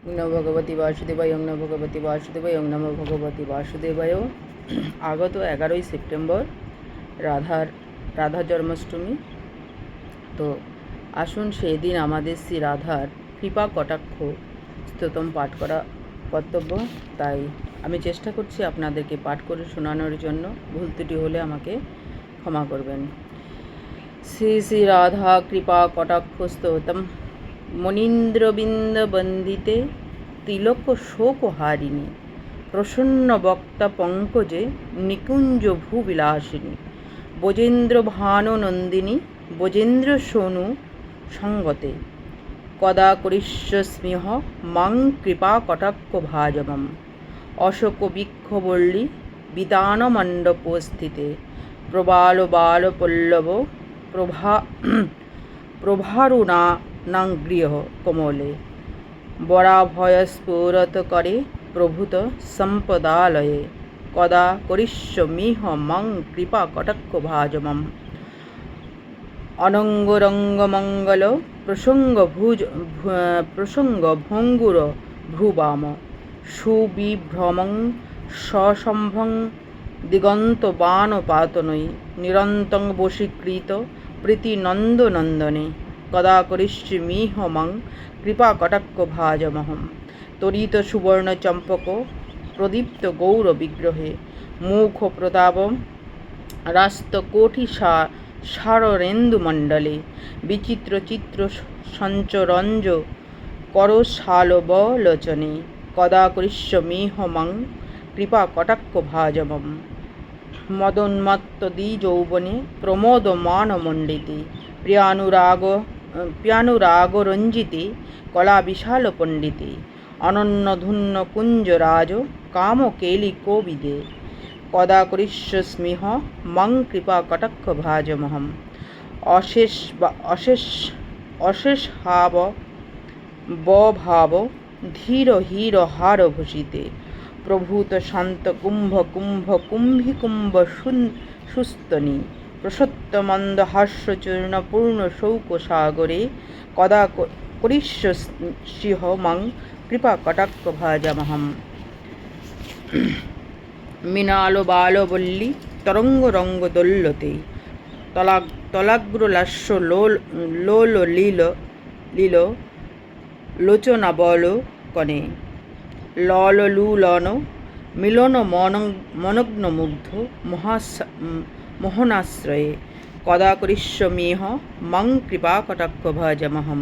নমো ভগবতী বাসুদেবায় ওং নমো ভগবতী বাসুদেবায় ওং নমো ভগবতী বাসুদেবায়। আগত 11ই সেপ্টেম্বর রাধা জন্মাষ্টমী। তো আসুন সেই দিন আমাদের শ্রী রাধার কৃপা কটাক্ষ স্তোত্র পাঠ করা কর্তব্য, তাই আমি চেষ্টা করছি আপনাদেরকে পাঠ করে শোনানোর জন্য। ভুল ত্রুটি হলে আমাকে ক্ষমা করবেন। শ্রী শ্রী রাধা কৃপা কটাক্ষ স্তোত্রম। মনীন্দ্রবিন্দ বন্দিতে তিলক শোকহারিণী, প্রসন্ন বক্তা পঙ্কজে নিকুঞ্জ ভূবিলাসিনী, ব্রজেন্দ্র ভানুনন্দিনী ব্রজেন্দ্র সোনু সঙ্গতে, কদা করিষ্যস্মিহ মাং কৃপা কটাক্ষ ভাজমম। অশোক বৃক্ষবল্লী বিতান মণ্ডপস্থিতে, প্রবাল বাল পল্লব প্রভারুণানাগৃহ কমলে, বরাভয়স্ফুরত করে প্রভূত সম্পদালয়ে, কদা করিষ্যমিহ মং কৃপা কটাক্ষ ভাজমম। অনঙ্গরঙ্গমঙ্গল প্রসঙ্গ ভঙ্গুর ভ্রুবাম, সুবিভ্রমং সসম্ভং দিগন্তবানপাতনৈ, নিরন্তং বশীকৃত প্রীতিনন্দনন্দনে, কদা করিষ্যমিহ মং কৃপা কটাক্ষ ভাজমহম। তরিত সুবর্ণ চম্পক প্রদীপ্ত গৌর বিগ্রহে, মুখ প্রতাপ রাস্ত কোটি শাররেন্দুমণ্ডলে, বিচিত্র চিত্র সঞ্চরঞ্জ করশালবলোচনে, কদা করিষ্যমিহ মং কৃপা কটাক্ষ ভাজমম। মদোন্মত্ত দ্বিযৌবনে প্রমোদমানমণ্ডিতে, প্রিয়ানুরাগরঞ্জিতে কলা বিশাল পণ্ডিতে, অনন্যধুন্য কুঞ্জরাজ কামকেলিকোবিদে, কদা করিষ্যস্মিহ মং কৃপা কটাক্ষ ভাজমহম। অশেষাব বভাব ধীর হীর হার ভূষিতে, প্রভূত শান্ত কুম্ভিকুম্ভ সুস্তনী, প্রসত্ত মন্দ হাস্যচূর্ণ পূর্ণ শৌক সাগরে, কদা করিষ্যসিহ মং কৃপা কটাক্ষ ভাজমহম। মৃণাল বালবল্লী তরঙ্গ রঙ্গ দোল্যতে, তলাগ্রলাস্য লোল লীল লোচনাবল কনে, লললুলন মিলন মনগ্ন মুগ্ধ মোহনাশ্রয়ে, কদা করিষ্যমিহ মং কৃপা কটাক্ষ ভাজমহম।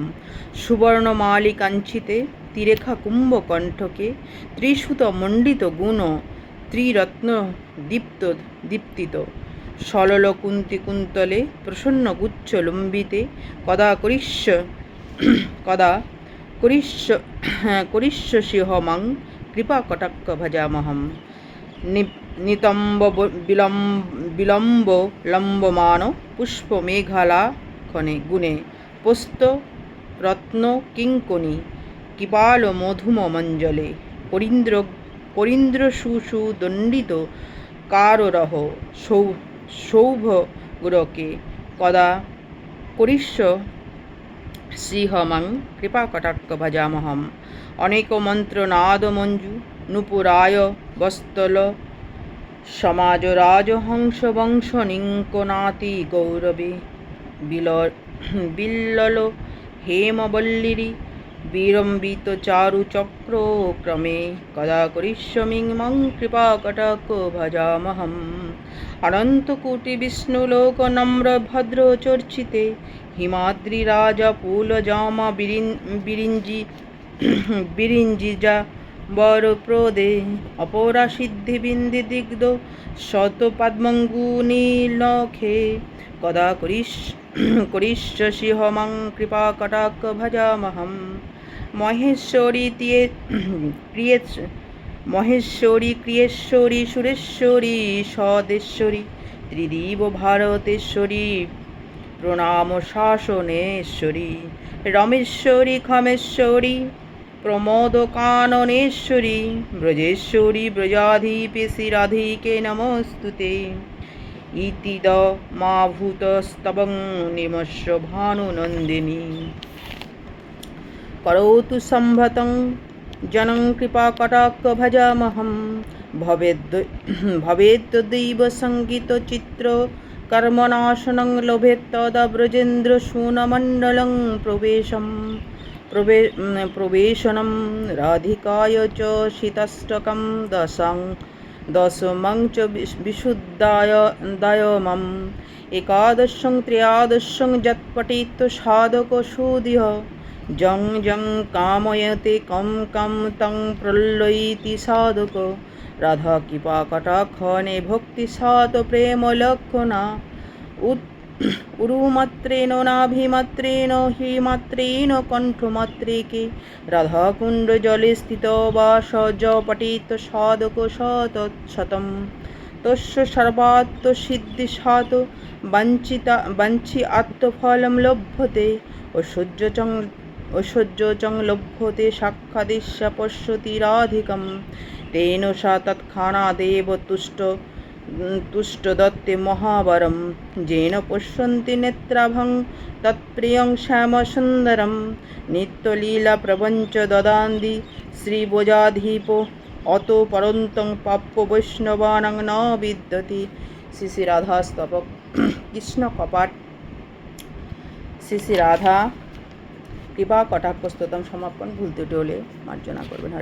সুবর্ণমালী কাঞ্চিতে ত্রিরেখা কুম্ভকণ্ঠকে, ত্রিসুত মণ্ডিত গুণ ত্রিরত্ন দীপ্তিত, সলল কুন্তি কুন্তলে প্রসন্ন গুচ্ছ লম্বিতে, কদা করিষ্যসিহ মং কৃপা কটাক্ষ ভজামহম। নিতম্ব বিলম্ব লম্বমান পুষ্পমেঘালাখনে গুণে, পুস্ত রত্ন কিঙ্কণী কৃপাল মধুম মঞ্জলে, করিন্দ্র সুদণ্ডিত কাররহ সৌভ গুরকে, কদা করিষ্যসিহ মং কৃপা কটাক্ষ ভজামহম। অনেক মন্ত্র নাদ মঞ্জু নূপুরায় বস্তল সমাজ রাজহংস বংশ নিঙ্কনাতি গৌরবে, বিল্লল হেমবল্লিরি বিরম্বিত চারু চক্র ক্রমে, কদা করিষ্যমিং মং কৃপা কটাক্ষ ভজামহম। অনন্ত কোটি বিষ্ণুলোক নম্র ভদ্র চর্চিতে, হিমাদ্রি রাজা পুল জামা বিরিঞ্জিজা বরপ্রদে, অপরা সিদ্ধি বিন্দি দিগ্ধ শত পদ্মঙ্গুনীলখে, কদা করিষ্যসিহ মং কৃপা কটাক্ষ ভজামহম। মহেশ্বরী ক্রিয়েশ্বরী সুরেশ্বরী সদেশ্বরী, ত্রিদিব ভারতেশ্বরী প্রণাম শাসনেশ্বরী, রমেশ্বরী ক্ষমেশ্বরী প্রমোদ কাননেশ্বরী, ব্রজেশ্বরী ব্রজাধিপেশি রাধিকে নমস্তুতে, ইতি মাভূতস্তবং নিমস্য ভানুনন্দিনী, করোতু সম্ভতং জনং কৃপাকটাক্ষ ভজামহম ভবেদ্দৈব সঙ্গীত চিত্র কর্মনাশনং লোভেত্তদা ব্রজেন্দ্র শূনমণ্ডলং প্রবেশনম রাধিকায় চ শীতষ্টকম দশমং চ বিশুদ্ধায়মম একাদশং ত্রয়োদশং যৎপঠিত সাধক সুদিহ জং জং কাময়তে কম কম তং প্রলয়িতি সাধক রাধা কৃপা কটাক্ষণে ভক্তি সাত প্রেম লক্ষণা উরুমাত্রেণ নাভিমাত্রেণ হি মাত্রেণ কণ্ঠমাত্রেকে রাধাকুণ্ড জলে স্থিত বাস য পঠিত সাধক শতম তস্য সর্বাত্ম সিদ্ধি সাত বাঞ্ছি আত্মফলম লভ্যতে ঐশ্বর্যচং লভ্যতে সাক্ষাদিশ্য পশ্যতি রাধিকম তেন সা তৎক্ষণাদেব তুষ্ট দত্তে মহাবরম যেন পশ্যন্তি নেত্রাভং তৎপ্রিয়ং শ্যামসুন্দরম নিত্যলীলা প্রপঞ্চ দদান্তি শ্রীবোজাধীপ অত পরন্তং পাপ্য বৈষ্ণবানাং ন বিদ্যতি। শ্রী শ্রী রাধা স্তবক কৃষ্ণ কপাট শ্রী শ্রী রাধা কৃপা কটাক্ষ স্তোত্রম সমাপন। ভুল ত্রুটি হলে মার্জনা করবেন। হরে